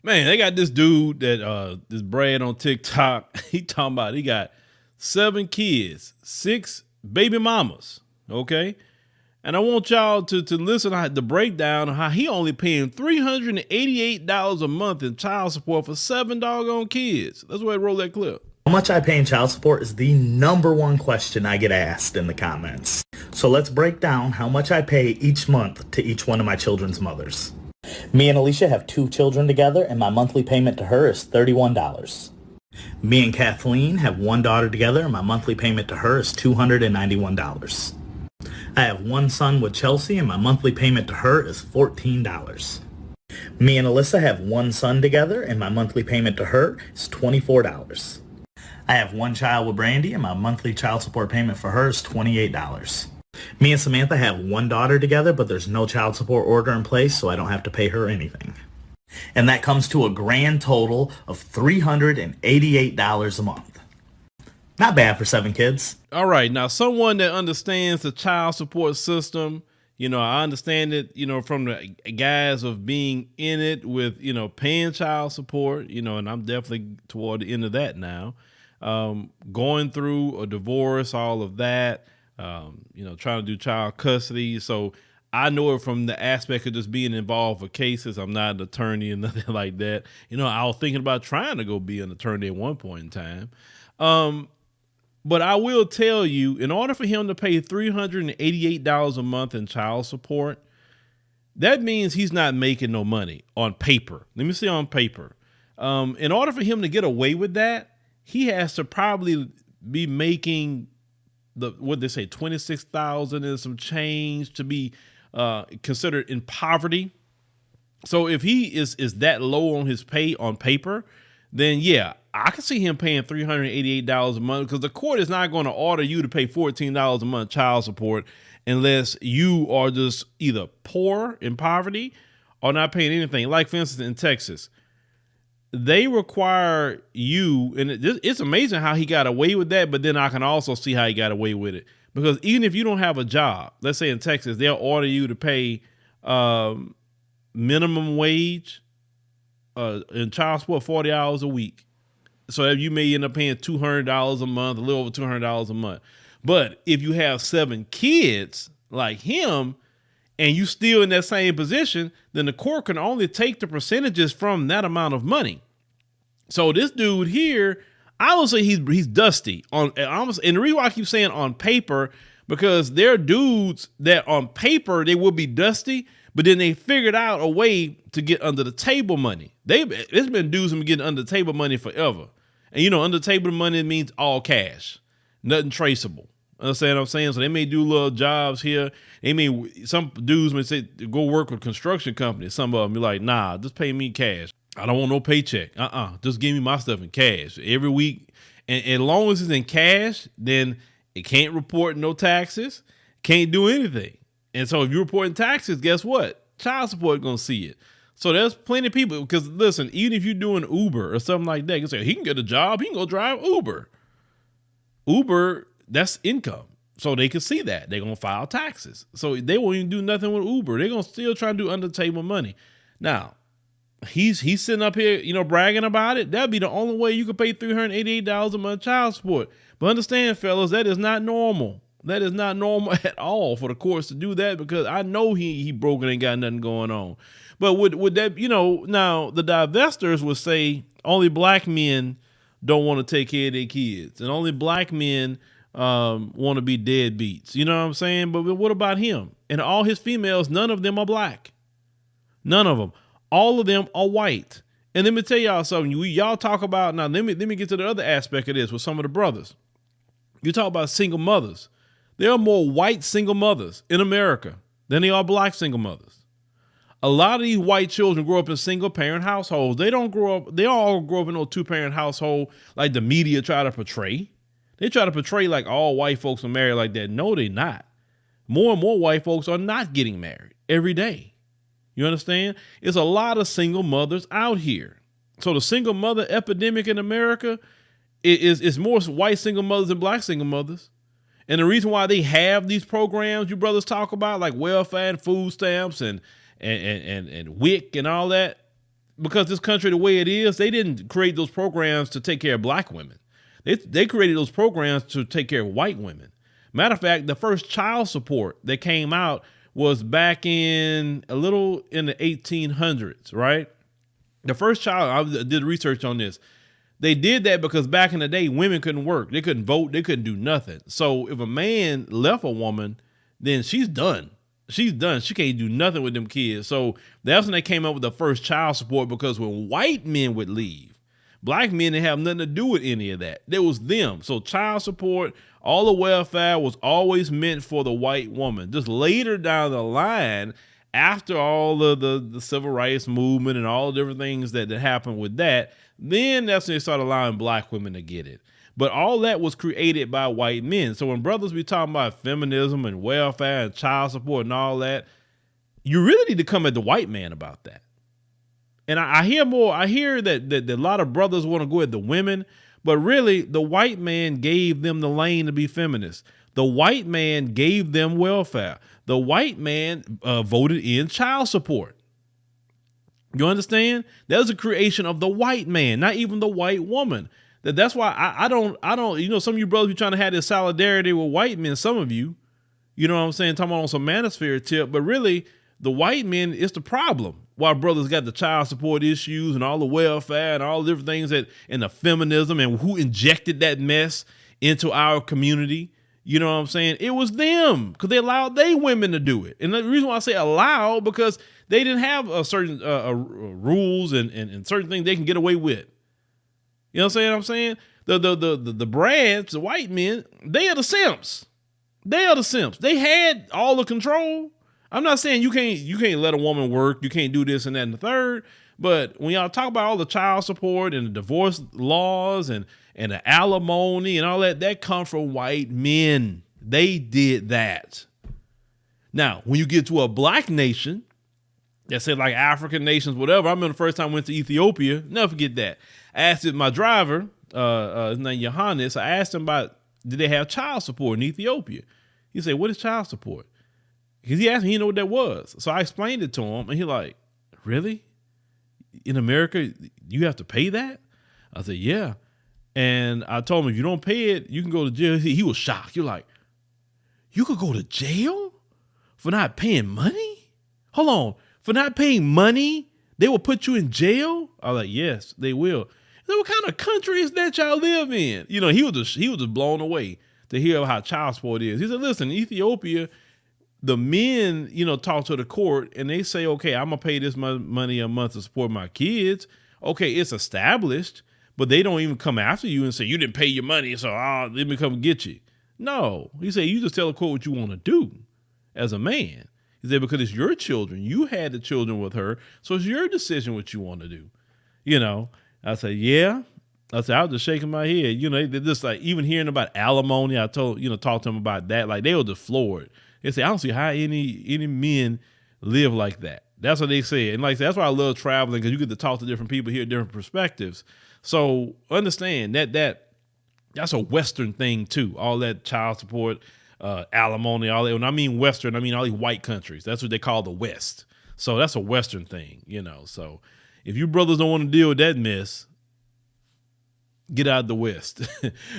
Man, they got this dude that this Brad on TikTok. He talking about he got 7 kids, 6 baby mamas. Okay. And I want y'all to listen to the breakdown of how he only paying $388 a month in child support for 7 doggone kids. Let's go ahead and roll that clip. How much I pay in child support is the number one question I get asked in the comments. So let's break down how much I pay each month to each one of my children's mothers. Me and Alicia have 2 children together, and my monthly payment to her is $31. Me and Kathleen have 1 daughter together, and my monthly payment to her is $291. I have 1 son with Chelsea, and my monthly payment to her is $14. Me and Alyssa have 1 son together, and my monthly payment to her is $24. I have 1 child with Brandy, and my monthly child support payment for her is $28. Me and Samantha have 1 daughter together, but there's no child support order in place, so I don't have to pay her anything. And that comes to a grand total of $388 a month. Not bad for 7 kids. All right. Now, someone that understands the child support system, I understand it, from the guise of being in it with, paying child support, and I'm definitely toward the end of that now. Going through a divorce, all of that, trying to do child custody. So I know it from the aspect of just being involved with cases. I'm not an attorney and nothing like that. I was thinking about trying to go be an attorney at one point in time. But I will tell you, in order for him to pay $388 a month in child support, that means he's not making no money on paper. Let me see on paper. In order for him to get away with that, he has to probably be making what they say, 26,000 and some change to be considered in poverty. So if he is that low on his pay on paper, then yeah, I can see him paying $388 a month, because the court is not going to order you to pay $14 a month child support unless you are just either poor in poverty or not paying anything. Like, for instance, in Texas, they require you, and it's amazing how he got away with that, but then I can also see how he got away with it. Because even if you don't have a job, let's say in Texas, they'll order you to pay minimum wage in child support 40 hours a week. So that you may end up paying $200 a month, a little over $200 a month. But if you have 7 kids like him, and you still in that same position, then the court can only take the percentages from that amount of money. So this dude here, I would say he's dusty on almost. And the reason why I keep saying on paper, because there are dudes that on paper they will be dusty, but then they figured out a way to get under the table money. It's been dudes who been getting under the table money forever. And under the table money means all cash, nothing traceable. Understand what I'm saying? So they may do little jobs here. Some dudes may say go work with construction companies. Some of them be like, nah, just pay me cash. I don't want no paycheck. Just give me my stuff in cash every week. And as long as it's in cash, then it can't report no taxes, can't do anything. And so if you're reporting taxes, guess what? Child support gonna see it. So there's plenty of people, because listen, even if you're doing Uber or something like that, you can say he can get a job, he can go drive Uber. Uber, that's income. So they can see that. They're going to file taxes. So they won't even do nothing with Uber. They're going to still try to do under the table money. Now, he's sitting up here, bragging about it. That'd be the only way you could pay $388 a month child support. But understand, fellas, that is not normal. That is not normal at all for the courts to do that, because I know he broke and ain't got nothing going on. But would that, now the divestors would say only black men don't want to take care of their kids, and only black men want to be deadbeats. You know what I'm saying? But what about him? And all his females, none of them are black. None of them. All of them are white. And let me tell y'all something. Y'all talk about, now let me get to the other aspect of this with some of the brothers. You talk about single mothers. There are more white single mothers in America than there are black single mothers. A lot of these white children grow up in single parent households. They all grow up in a 2-parent household like the media try to portray. They try to portray like all white folks are married like that. No, they're not. More and more white folks are not getting married every day. You understand? It's a lot of single mothers out here. So the single mother epidemic in America is more white single mothers than black single mothers. And the reason why they have these programs you brothers talk about, like welfare and food stamps and WIC and all that, because this country the way it is, they didn't create those programs to take care of black women. They created those programs to take care of white women. Matter of fact, the first child support that came out was back in the 1800s, right? The first child, I did research on this. They did that because back in the day, women couldn't work. They couldn't vote. They couldn't do nothing. So if a man left a woman, then she's done. She's done. She can't do nothing with them kids. So that's when they came up with the first child support, because when white men would leave, black men didn't have nothing to do with any of that. It was them. So child support, all the welfare was always meant for the white woman. Just later down the line, after all the civil rights movement and all the different things that happened with that, then that's when they started allowing black women to get it. But all that was created by white men. So when brothers be talking about feminism and welfare and child support and all that, you really need to come at the white man about that. And I hear that a lot of brothers want to go at the women, but really the white man gave them the lane to be feminists. The white man gave them welfare. The white man voted in child support. You understand? That was a creation of the white man, not even the white woman. That's why I don't, some of you brothers be trying to have this solidarity with white men, some of you, you know what I'm saying, talking about on some manosphere tip, but really the white men is the problem. Why brothers got the child support issues and all the welfare and all the different things and the feminism and who injected that mess into our community. You know what I'm saying? It was them, because they allowed they women to do it. And the reason why I say allow, because they didn't have a certain rules and certain things they can get away with. You know what I'm saying? The brads, the white men, they are the simps. They are the simps. They had all the control. I'm not saying you can't let a woman work. You can't do this and that and the third. But when y'all talk about all the child support and the divorce laws and the alimony and all that come from white men. They did that. Now, when you get to a black nation, that said like African nations, whatever. I remember the first time I went to Ethiopia. Never forget that. I asked my driver, his name Johannes, I asked him about, did they have child support in Ethiopia? He said, what is child support? Because he asked me, he didn't know what that was. So I explained it to him, and he like, really? In America, you have to pay that? I said, yeah. And I told him, if you don't pay it, you can go to jail. He was shocked. You're like, you could go to jail for not paying money? Hold on. For not paying money, they will put you in jail? I was like, yes, they will. I said, what kind of country is that y'all live in? You know, he was just blown away to hear how child support is. He said, listen, in Ethiopia, the men, talk to the court and they say, okay, I'm going to pay this money a month to support my kids. Okay, it's established, but they don't even come after you and say, you didn't pay your money, so let me come get you. No, he said, you just tell the court what you want to do as a man. He said, because it's your children. You had the children with her, so it's your decision what you want to do. I said, yeah. I said, I was just shaking my head. They just like, even hearing about alimony, I talked to them about that. Like, they were just floored. They said, I don't see how any men live like that. That's what they said. And like I said, that's why I love traveling, because you get to talk to different people, hear different perspectives. So understand that's a Western thing too. All that child support, alimony, all that. When I mean Western, I mean all these white countries. That's what they call the West. So that's a Western thing, So if you brothers don't want to deal with that mess, get out of the West.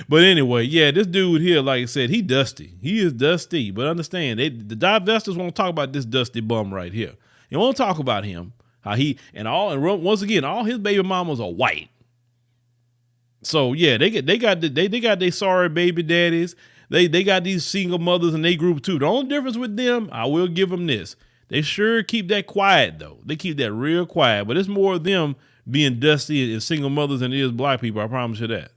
But anyway, yeah, this dude here, like I said, he dusty. He is dusty. But understand, the divestors won't talk about this dusty bum right here. They won't talk about him. How once again, all his baby mamas are white. So yeah, they got their sorry baby daddies. They got these single mothers in their group too. The only difference with them, I will give them this. They sure keep that quiet though. They keep that real quiet, but it's more of them being dusty and single mothers than it is black people. I promise you that.